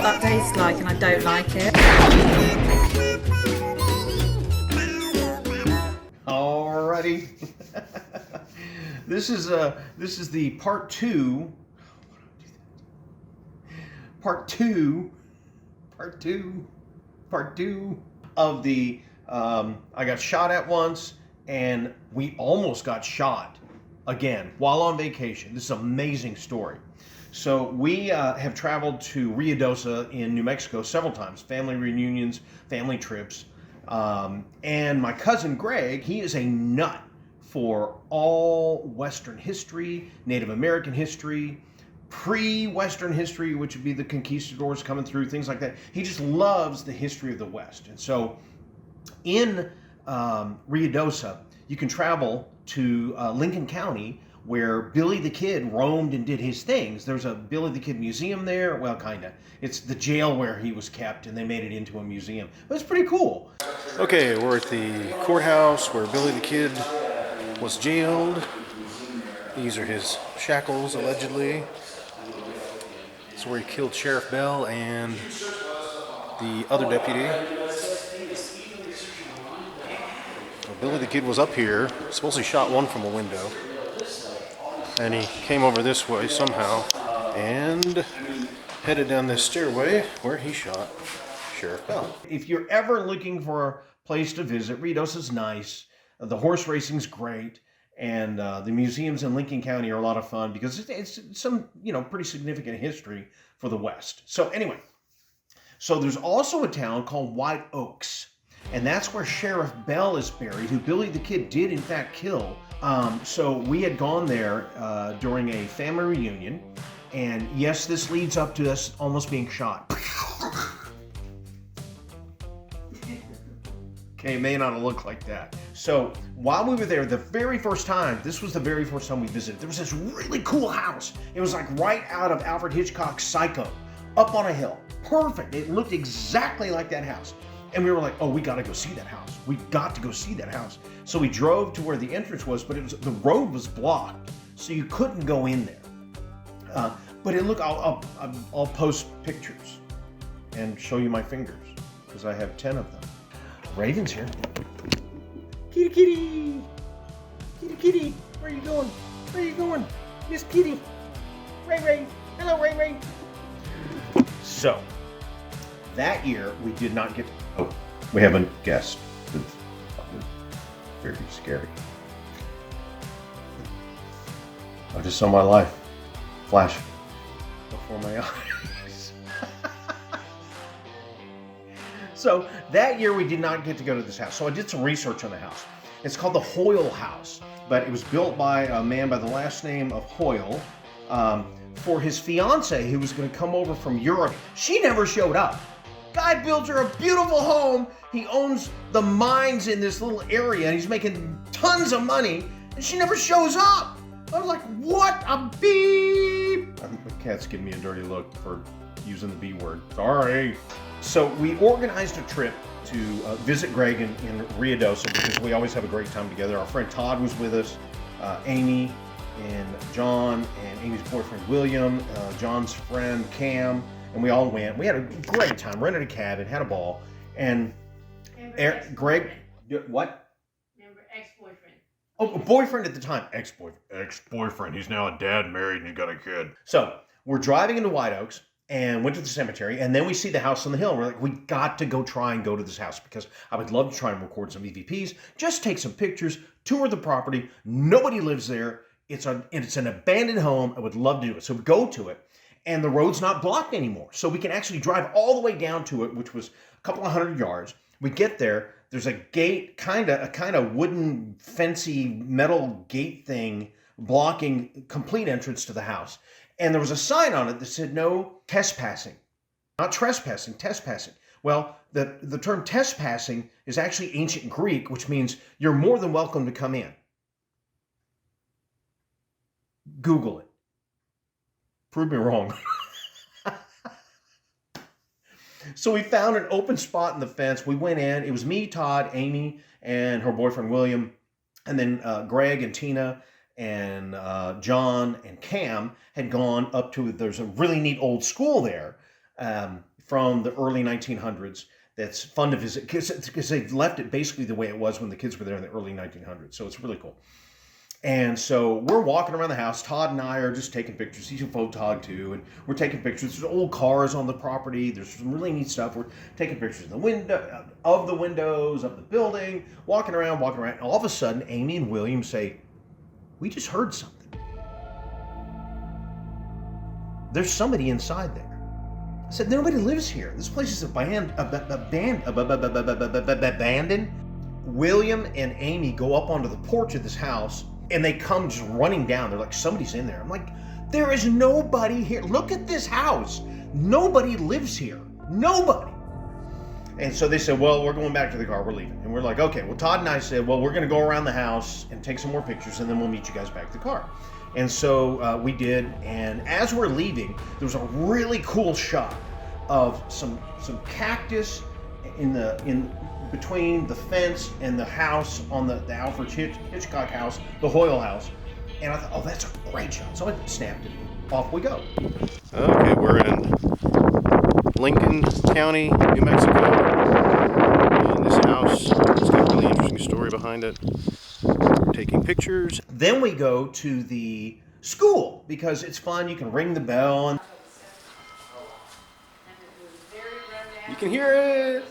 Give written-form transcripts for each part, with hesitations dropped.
that tastes like, and I don't like it. Alrighty. This is the part two of the I got shot at once, and we almost got shot again while on vacation. This is an amazing story. So we have traveled to Ruidoso in New Mexico several times, family reunions, family trips. And my cousin Greg, he is a nut for all Western history, Native American history, pre-Western history, which would be the conquistadors coming through, things like that. He just loves the history of the West. And so in Ruidoso, you can travel to Lincoln County, where Billy the Kid roamed and did his things. There's a Billy the Kid museum there. Well, kinda. It's the jail where he was kept, and they made it into a museum. But it's pretty cool. Okay, we're at the courthouse where Billy the Kid was jailed. These are his shackles, allegedly. This is where he killed Sheriff Bell and the other deputy. Well, Billy the Kid was up here, supposedly shot one from a window. And he came over this way somehow and headed down this stairway where he shot Sheriff Bell. If you're ever looking for a place to visit, Ruidoso is nice. The horse racing's great. And the museums in Lincoln County are a lot of fun because it's some, pretty significant history for the West. So anyway, so there's also a town called White Oaks. And that's where Sheriff Bell is buried, who Billy the Kid did in fact kill. So we had gone there during a family reunion, and yes, this leads up to us almost being shot. Okay, it may not look like that. So while we were there, this was the very first time we visited, there was this really cool house. It was like right out of Alfred Hitchcock's Psycho, up on a hill. Perfect. It looked exactly like that house. And we were like, oh, we got to go see that house. We got to go see that house. So we drove to where the entrance was, but the road was blocked, so you couldn't go in there. But it looked, I'll post pictures and show you my fingers, because I have 10 of them. Raven's here. Kitty, kitty. Kitty, kitty. Where are you going? Where are you going? Miss Kitty. Ray, Ray. Hello, Ray, Ray. So, that year, we did not get... Oh, we have a guest. It's very scary. I just saw my life flash before my eyes. So that year we did not get to go to this house. So I did some research on the house. It's called the Hoyle House, but it was built by a man by the last name of Hoyle for his fiance who was going to come over from Europe. She never showed up. Guy builds her a beautiful home. He owns the mines in this little area, and he's making tons of money, and she never shows up. I was like, what a beep. I think the cat's giving me a dirty look for using the B word. Sorry. So we organized a trip to visit Greg in Ruidoso because we always have a great time together. Our friend Todd was with us, Amy and John, and Amy's boyfriend William, John's friend Cam. And we all went. We had a great time. Rented a cabin, had a ball, and Greg, what? Remember ex-boyfriend. Oh, boyfriend at the time. Ex-boyfriend. He's now a dad, married, and he's got a kid. So we're driving into White Oaks and went to the cemetery, and then we see the house on the hill. We're like, we got to go to this house because I would love to try and record some EVPs, just take some pictures, tour the property. Nobody lives there. It's an abandoned home. I would love to do it. So we go to it. And the road's not blocked anymore. So we can actually drive all the way down to it, which was a couple of 100 yards. We get there, there's a gate, a kind of wooden, fancy metal gate thing blocking complete entrance to the house. And there was a sign on it that said no trespassing. Not trespassing, trespassing. Well, the term trespassing is actually ancient Greek, which means you're more than welcome to come in. Google it. Prove me wrong. So we found an open spot in the fence. We went in. It was me, Todd, Amy, and her boyfriend, William. And then Greg and Tina and John and Cam had gone up to, there's a really neat old school there. from the early 1900s that's fun to visit because they've left it basically the way it was when the kids were there in the early 1900s. So it's really cool. And so we're walking around the house. Todd and I are just taking pictures. He's a photog too, and we're taking pictures. There's old cars on the property. There's some really neat stuff. We're taking pictures of the window, of the windows, of the building, walking around. And all of a sudden, Amy and William say, "We just heard something. There's somebody inside there." I said, "Nobody lives here. This place is abandoned." William and Amy go up onto the porch of this house, and they come just running down. They're like, "Somebody's in there." I'm like, "There is nobody here. Look at this house. Nobody lives here. Nobody." And so they said, "Well, we're going back to the car. We're leaving." And we're like, "Okay." Well, Todd and I said, "Well, we're going to go around the house and take some more pictures, and then we'll meet you guys back at the car." And so we did. And as we're leaving, there was a really cool shot of some cactus in between the fence and the house on the Alfred Hitchcock house, the Hoyle house. And I thought, "Oh, that's a great shot." So I snapped it. Off we go. Okay, we're in Lincoln County, New Mexico. And this house has got a really interesting story behind it. We're taking pictures. Then we go to the school because it's fun. You can ring the bell and You can hear it.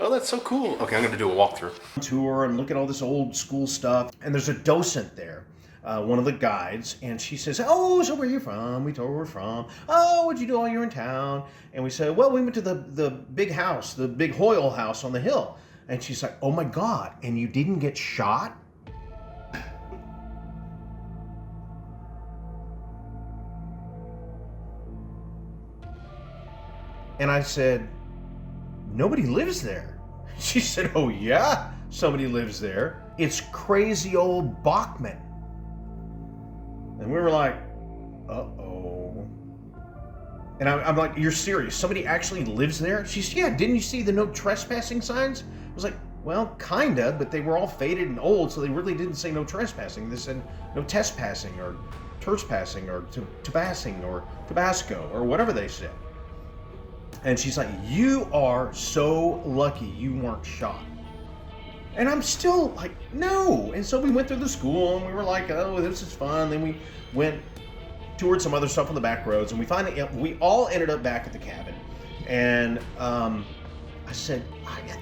Oh, that's so cool. Okay, I'm going to do a walkthrough. tour and look at all this old school stuff. And there's a docent there, one of the guides, and she says, "Oh, so where are you from?" We told her where we're from. "Oh, what'd you do while you were in town?" And we said, "Well, we went to the big house, the big Hoyle house on the hill." And she's like, "Oh my God, and you didn't get shot?" And I said, "Nobody lives there." She said, "Oh yeah, somebody lives there. It's crazy old Bachman." And we were like, "Uh-oh." And I'm like, "You're serious? Somebody actually lives there?" She said, "Yeah, didn't you see the no trespassing signs?" I was like, "Well, kinda, but they were all faded and old, so they really didn't say no trespassing. They said no trespassing or trespassing or tabassing or Tabasco or whatever they said." And she's like, "You are so lucky you weren't shot." And I'm still like, "No." And so we went through the school and we were like, "Oh, this is fun." Then we went, toured some other stuff on the back roads, and we all ended up back at the cabin. And I said,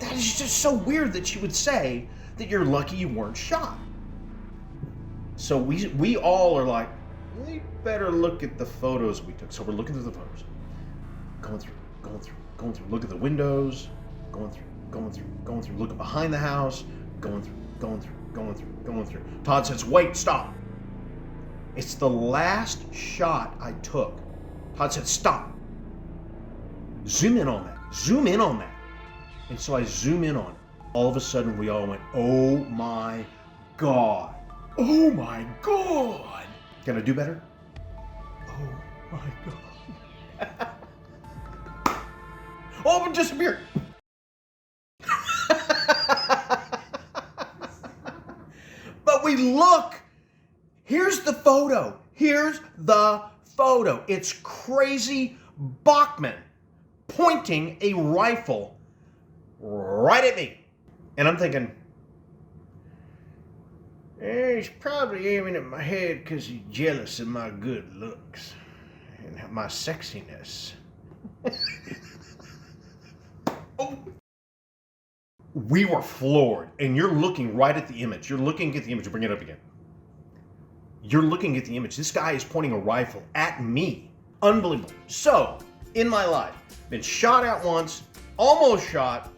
"That is just so weird that she would say that you're lucky you weren't shot." So we all are like, "We better look at the photos we took." So we're looking through the photos, going through, look at the windows, going through, looking behind the house, going through. Todd says, "Wait, stop. It's the last shot I took." Todd said, "Stop. Zoom in on that. And so I zoom in on it. All of a sudden we all went, "Oh my God. Oh my God." Can I do better? Oh my God. Oh, it disappeared. But we look. Here's the photo. It's Crazy Bachman pointing a rifle right at me. And I'm thinking, he's probably aiming at my head because he's jealous of my good looks and my sexiness. Oh. We were floored, and you're looking right at the image. You're looking at the image. Bring it up again. You're looking at the image. This guy is pointing a rifle at me. Unbelievable. So, in my life, been shot at once, almost shot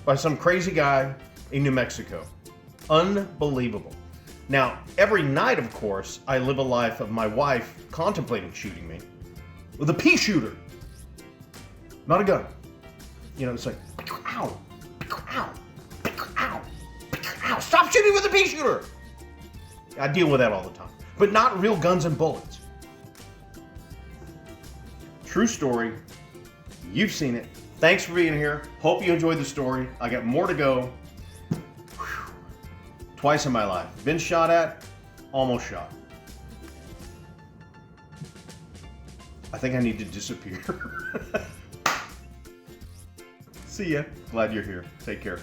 by some crazy guy in New Mexico. Unbelievable. Now, every night, of course, I live a life of my wife contemplating shooting me with a pea shooter. Not a gun. You know, it's like, ow, ow, ow, ow, stop shooting with a pea shooter. I deal with that all the time, but not real guns and bullets. True story. You've seen it. Thanks for being here. Hope you enjoyed the story. I got more to go. Whew. Twice in my life. Been shot at, almost shot. I think I need to disappear. See ya. Glad you're here. Take care.